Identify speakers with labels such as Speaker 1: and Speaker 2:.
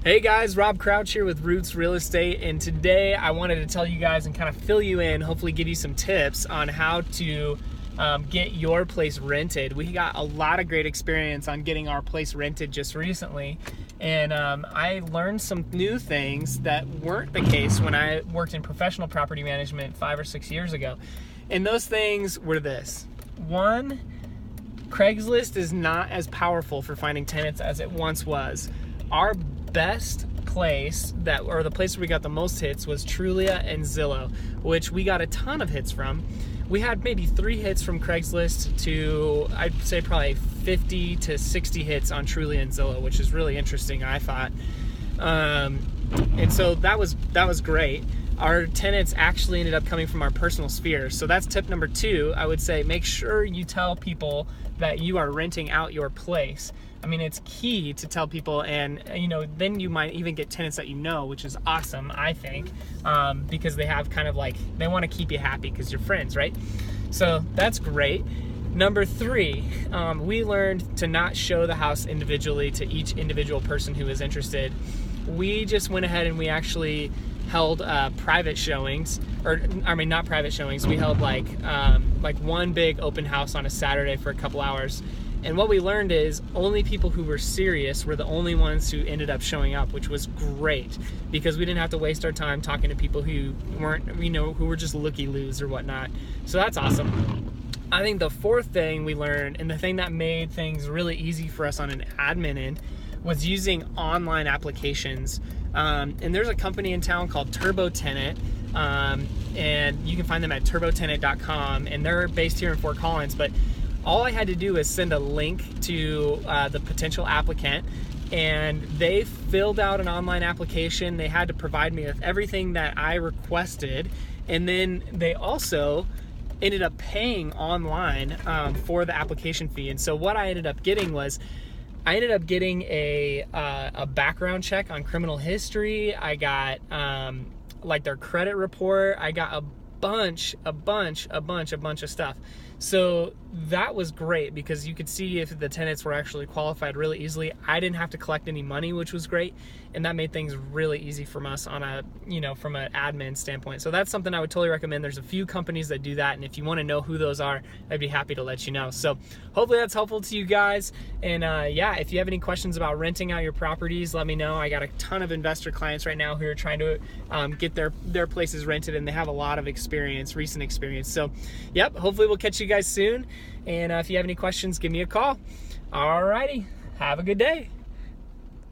Speaker 1: Hey guys, Rob Crouch here with Roots Real Estate, and today I wanted to tell you guys and kind of fill you in, hopefully give you some tips on how to get your place rented. We got a lot of great experience on getting our place rented just recently, and I learned some new things that weren't the case when I worked in professional property management 5 or 6 years ago. And those things were this. One, Craigslist is not as powerful for finding tenants as it once was. Our best place or the place where we got the most hits was Trulia and Zillow, which we got a ton of hits from. We had maybe 3 hits from Craigslist to, I'd say, probably 50 to 60 hits on Trulia and Zillow, which is really interesting, I thought. And so that was great. Our tenants actually ended up coming from our personal sphere. So that's tip number 2. I would say make sure you tell people that you are renting out your place. I mean, it's key to tell people, and then you might even get tenants that which is awesome, I think, because they have kind of like, they want to keep you happy because you're friends, right? So that's great. Number 3, we learned to not show the house individually to each individual person who is interested. We just went ahead and we actually held private showings, not private showings. We held like one big open house on a Saturday for a couple hours. And what we learned is only people who were serious were the only ones who ended up showing up, which was great because we didn't have to waste our time talking to people who weren't, who were just looky-loos or whatnot. So that's awesome. I think the 4th thing we learned, and the thing that made things really easy for us on an admin end, was using online applications. And there's a company in town called Tenant, and you can find them at turbotenant.com, and they're based here in Fort Collins. But all I had to do is send a link to the potential applicant, and they filled out an online application. They had to provide me with everything that I requested, and then they also ended up paying online for the application fee. And so what I ended up getting was, I ended up getting a background check on criminal history. I got like their credit report. I got a bunch of stuff. So that was great because you could see if the tenants were actually qualified really easily. I didn't have to collect any money, which was great, and that made things really easy from us on a, from an admin standpoint. So that's something I would totally recommend. There's a few companies that do that, and if you want to know who those are, I'd be happy to let you know. So hopefully that's helpful to you guys. And yeah, if you have any questions about renting out your properties, let me know. I got a ton of investor clients right now who are trying to get their places rented, and they have a lot of recent experience. So yep, hopefully we'll catch you guys soon. And if you have any questions, give me a call. Alrighty, have a good day.